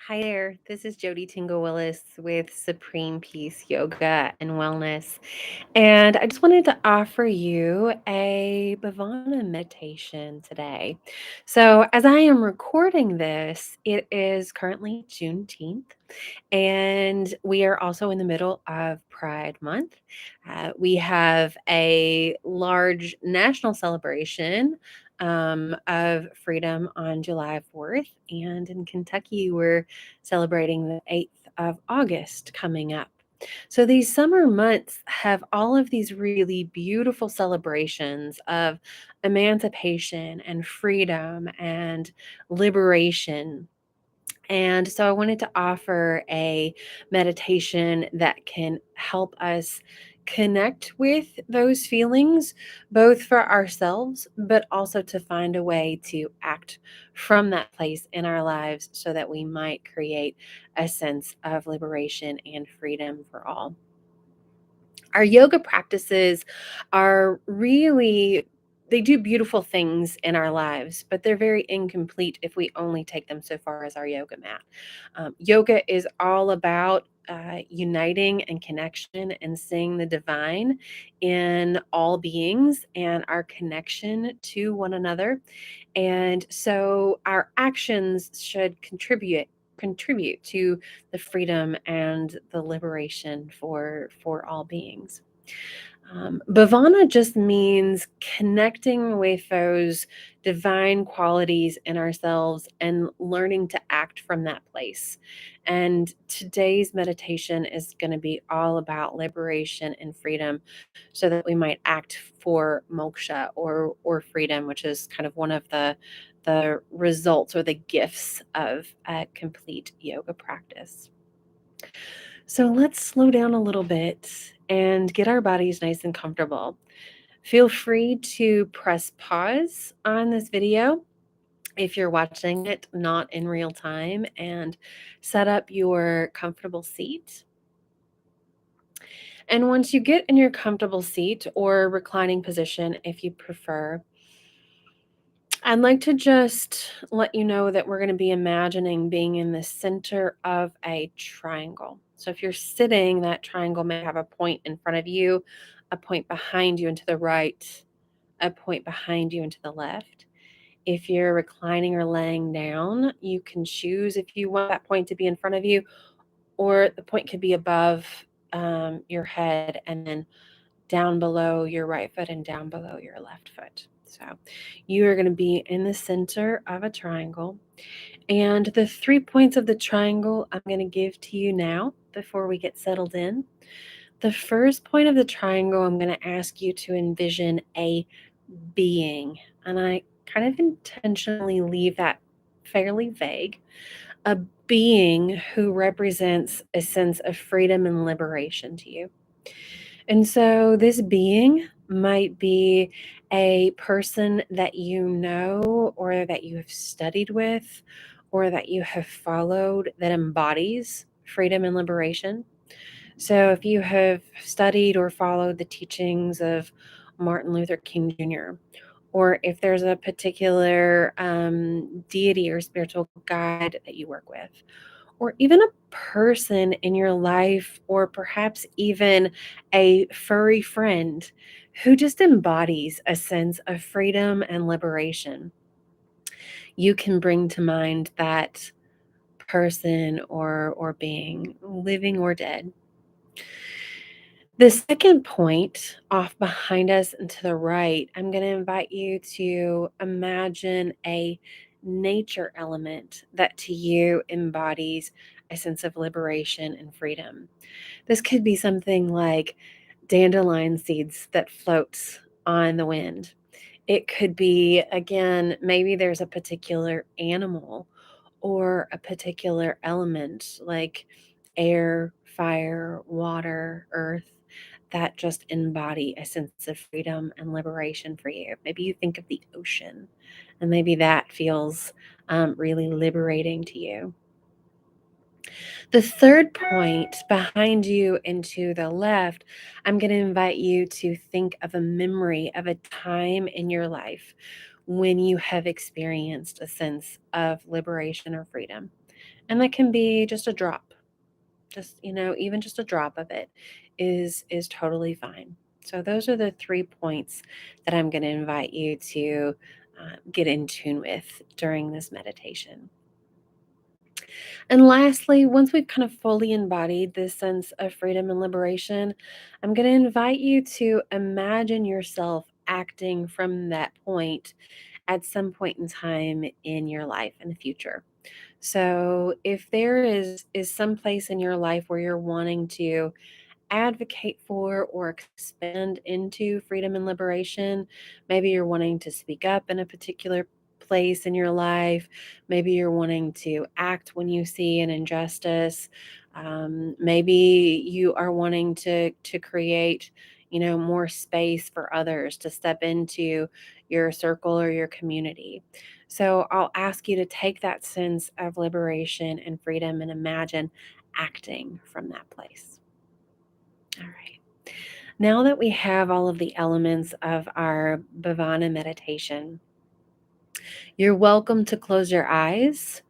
Hi there. This is Jody Tingle Willis with Supreme Peace Yoga and Wellness. And I just wanted to offer you a Bhavana meditation today. So, as I am recording this, it is currently Juneteenth, and we are also in the middle of Pride Month. We have a large national celebration of freedom on July 4th. And in Kentucky, we're celebrating the 8th of August coming up. So these summer months have all of these really beautiful celebrations of emancipation and freedom and liberation. And so I wanted to offer a meditation that can help us connect with those feelings, both for ourselves, but also to find a way to act from that place in our lives so that we might create a sense of liberation and freedom for all. Our yoga practices are really they do beautiful things in our lives, but they're very incomplete if we only take them so far as our yoga mat. Yoga is all about uniting and connection and seeing the divine in all beings and our connection to one another. And so our actions should contribute to the freedom and the liberation for all beings. Bhavana just means connecting with those divine qualities in ourselves and learning to act from that place. And today's meditation is going to be all about liberation and freedom so that we might act for moksha or freedom, which is kind of one of the results or the gifts of a complete yoga practice. So let's slow down a little bit and get our bodies nice and comfortable. Feel free to press pause on this video if you're watching it not in real time and set up your comfortable seat. And once you get in your comfortable seat or reclining position, if you prefer, I'd like to just let you know that we're going to be imagining being in the center of a triangle. So if you're sitting, that triangle may have a point in front of you, a point behind you and to the right, a point behind you and to the left. If you're reclining or laying down, you can choose if you want that point to be in front of you, or the point could be above your head and then down below your right foot and down below your left foot. So you are going to be in the center of a triangle. And the 3 points of the triangle I'm going to give to you now before we get settled in. The first point of the triangle, I'm going to ask you to envision a being. And I kind of intentionally leave that fairly vague. A being who represents a sense of freedom and liberation to you. And so this being might be a person that you know or that you have studied with or that you have followed that embodies freedom and liberation. So if you have studied or followed the teachings of Martin Luther King Jr., or if there's a particular deity or spiritual guide that you work with, or even a person in your life, or perhaps even a furry friend who just embodies a sense of freedom and liberation, you can bring to mind that person or being, living or dead. The second point off behind us and to the right, I'm going to invite you to imagine a nature element that to you embodies a sense of liberation and freedom. This could be something like dandelion seeds that floats on the wind. It could be, again, maybe there's a particular animal or a particular element like air, fire, water, earth that just embody a sense of freedom and liberation for you. Maybe you think of the ocean, and maybe that feels really liberating to you. The third point behind you and to the left, I'm going to invite you to think of a memory of a time in your life when you have experienced a sense of liberation or freedom. And that can be just a drop. Just, even just a drop of it is totally fine. So those are the 3 points that I'm going to invite you to get in tune with during this meditation. And lastly, once we've kind of fully embodied this sense of freedom and liberation, I'm going to invite you to imagine yourself acting from that point at some point in time in your life in the future. So if there is some place in your life where you're wanting to advocate for or expand into freedom and liberation. Maybe you're wanting to speak up in a particular place in your life. Maybe you're wanting to act when you see an injustice. Maybe you are wanting to create, more space for others to step into your circle or your community. So I'll ask you to take that sense of liberation and freedom and imagine acting from that place. All right. Now that we have all of the elements of our Bhavana meditation, you're welcome to close your eyes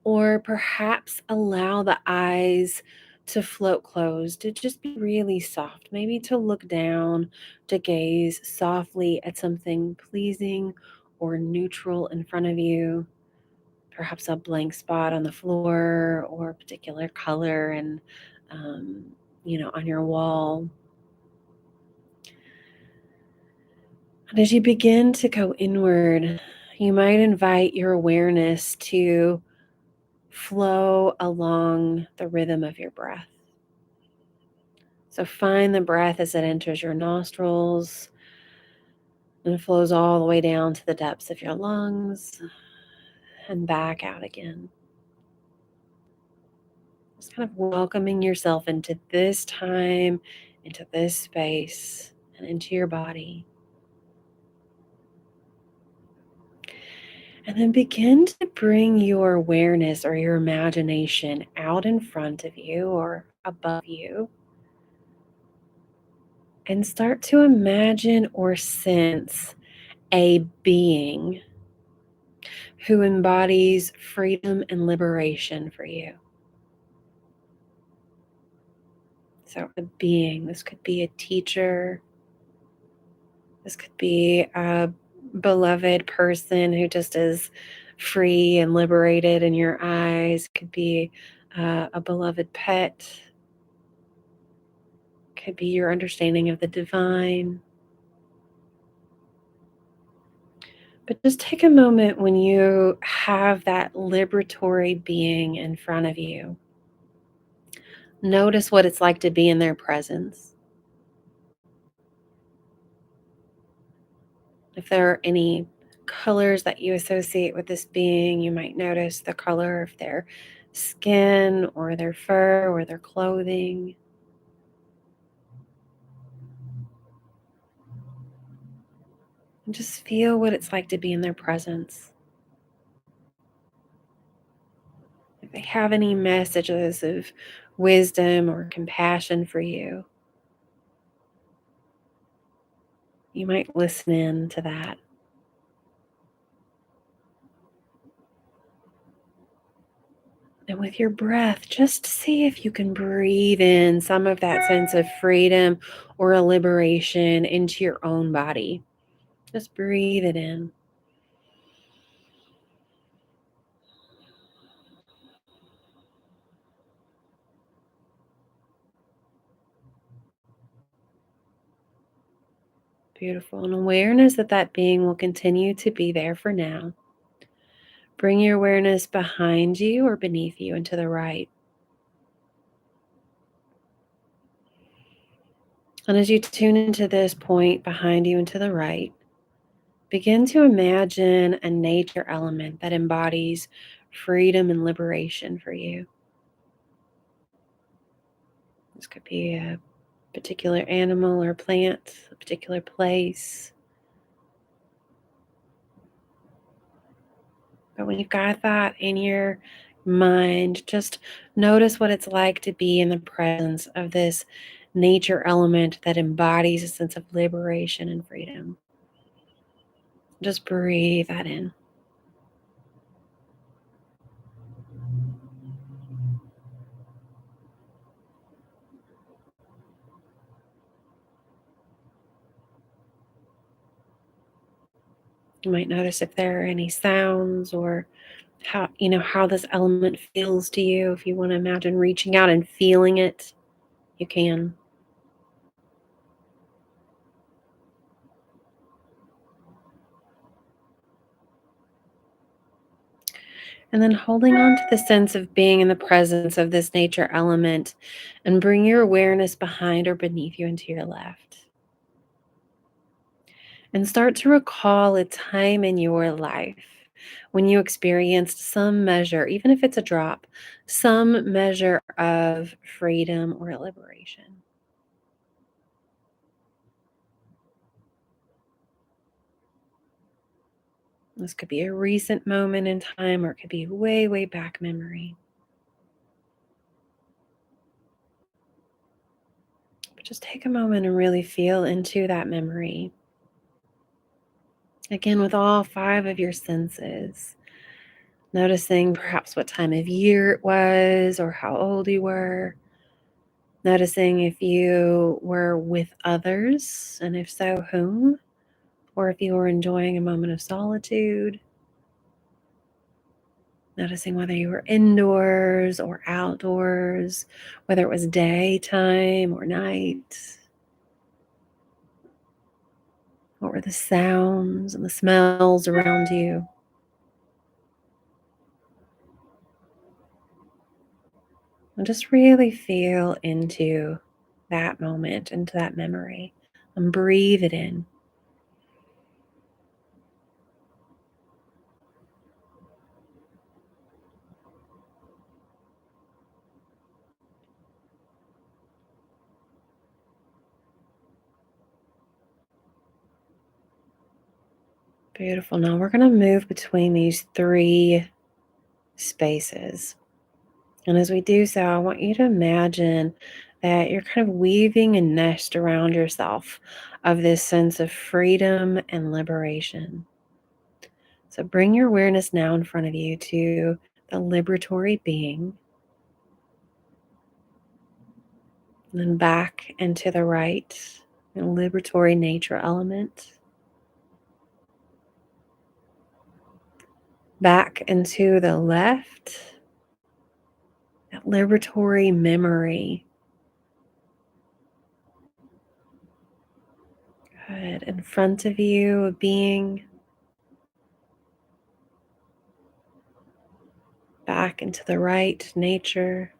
or perhaps allow the eyes to float closed, to just be really soft, maybe to look down, to gaze softly at something pleasing or neutral in front of you, perhaps a blank spot on the floor or a particular color and, um, on your wall. And as you begin to go inward, you might invite your awareness to flow along the rhythm of your breath. So find the breath as it enters your nostrils and flows all the way down to the depths of your lungs and back out again. Just kind of welcoming yourself into this time, into this space, and into your body. And then begin to bring your awareness or your imagination out in front of you or above you. And start to imagine or sense a being who embodies freedom and liberation for you. So, a being, this could be a teacher, this could be a beloved person who just is free and liberated in your eyes, it could be a beloved pet. Could be your understanding of the divine. But just take a moment when you have that liberatory being in front of you. Notice what it's like to be in their presence. If there are any colors that you associate with this being, you might notice the color of their skin or their fur or their clothing. And just feel what it's like to be in their presence. If they have any messages of wisdom or compassion for you, you might listen in to that. And with your breath, just see if you can breathe in some of that sense of freedom or a liberation into your own body. Just breathe it in. Beautiful. And awareness that that being will continue to be there for now. Bring your awareness behind you or beneath you and to the right. And as you tune into this point behind you and to the right, begin to imagine a nature element that embodies freedom and liberation for you. This could be a particular animal or plant, a particular place. But when you've got that in your mind, just notice what it's like to be in the presence of this nature element that embodies a sense of liberation and freedom. Just breathe that in. You might notice if there are any sounds or how this element feels to you. If you want to imagine reaching out and feeling it, you can. And then holding on to the sense of being in the presence of this nature element, and bring your awareness behind or beneath you and to your left. And start to recall a time in your life when you experienced some measure, even if it's a drop, some measure of freedom or liberation. This could be a recent moment in time, or it could be way, way back memory. But just take a moment and really feel into that memory. Again, with all five of your senses, noticing perhaps what time of year it was or how old you were. Noticing if you were with others, and if so, whom, or if you were enjoying a moment of solitude. Noticing whether you were indoors or outdoors, whether it was daytime or night. What were the sounds and the smells around you? And just really feel into that moment, into that memory, and breathe it in. Beautiful. Now we're going to move between these three spaces. And as we do so, I want you to imagine that you're kind of weaving a nest around yourself of this sense of freedom and liberation. So bring your awareness now in front of you to the liberatory being, and then back and to the right, the liberatory nature element, back and to the left, that liberatory memory. Good. In front of you, a being, back into the right, nature,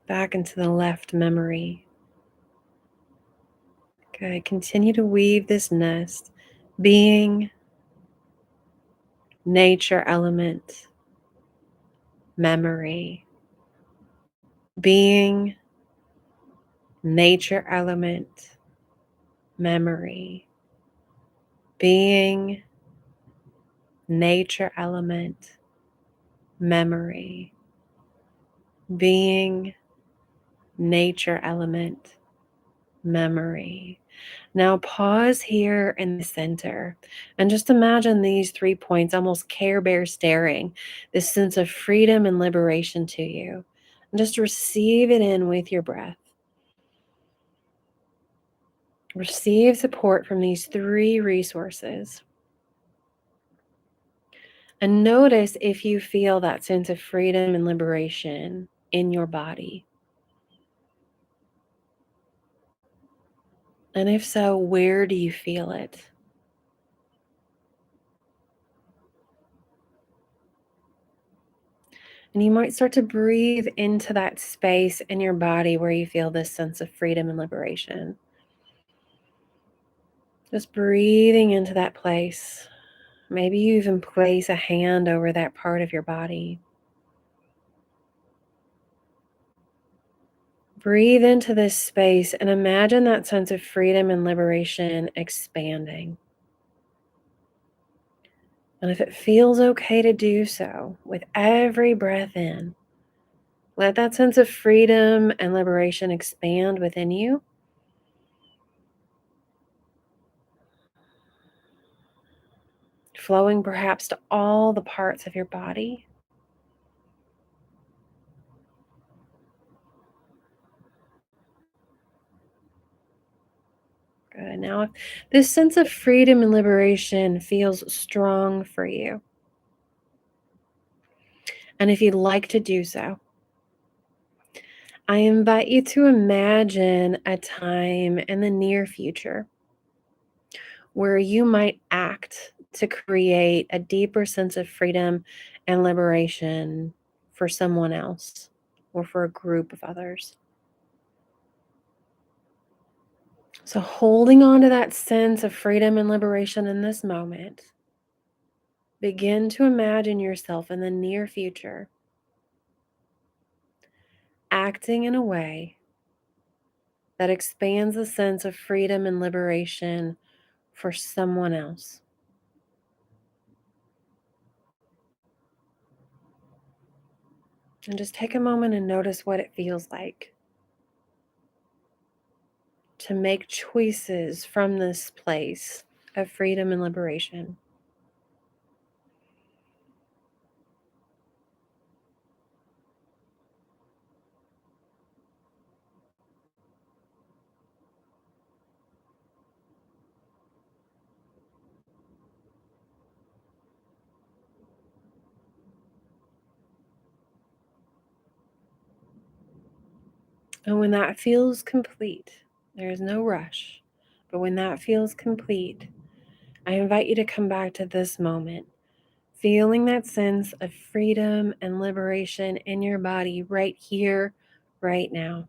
back into the left, memory. Okay, continue to weave this nest. Being, nature element, memory. Being, nature element, memory. Being, nature element, memory. Being, nature element, memory. Now pause here in the center and just imagine these 3 points almost Care Bear staring, this sense of freedom and liberation to you. And just receive it in with your breath. Receive support from these three resources. And notice if you feel that sense of freedom and liberation in your body. And if so, where do you feel it? And you might start to breathe into that space in your body where you feel this sense of freedom and liberation. Just breathing into that place. Maybe you even place a hand over that part of your body. Breathe into this space and imagine that sense of freedom and liberation expanding. And if it feels okay to do so, with every breath in, let that sense of freedom and liberation expand within you. Flowing perhaps to all the parts of your body. Good. Now, if this sense of freedom and liberation feels strong for you, and if you'd like to do so, I invite you to imagine a time in the near future where you might act to create a deeper sense of freedom and liberation for someone else or for a group of others. So, holding on to that sense of freedom and liberation in this moment, begin to imagine yourself in the near future acting in a way that expands the sense of freedom and liberation for someone else. And just take a moment and notice what it feels like to make choices from this place of freedom and liberation. And when that feels complete, there is no rush, but when that feels complete, I invite you to come back to this moment, feeling that sense of freedom and liberation in your body right here, right now.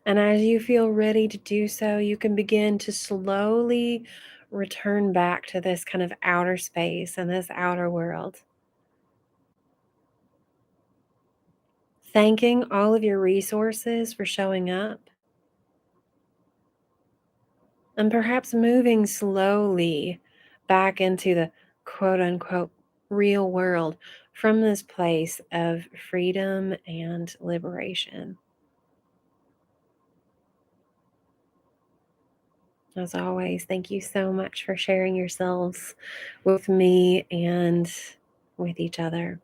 And as you feel ready to do so, you can begin to slowly return back to this kind of outer space and this outer world, thanking all of your resources for showing up, and perhaps moving slowly back into the quote unquote real world from this place of freedom and liberation. As always, thank you so much for sharing yourselves with me and with each other.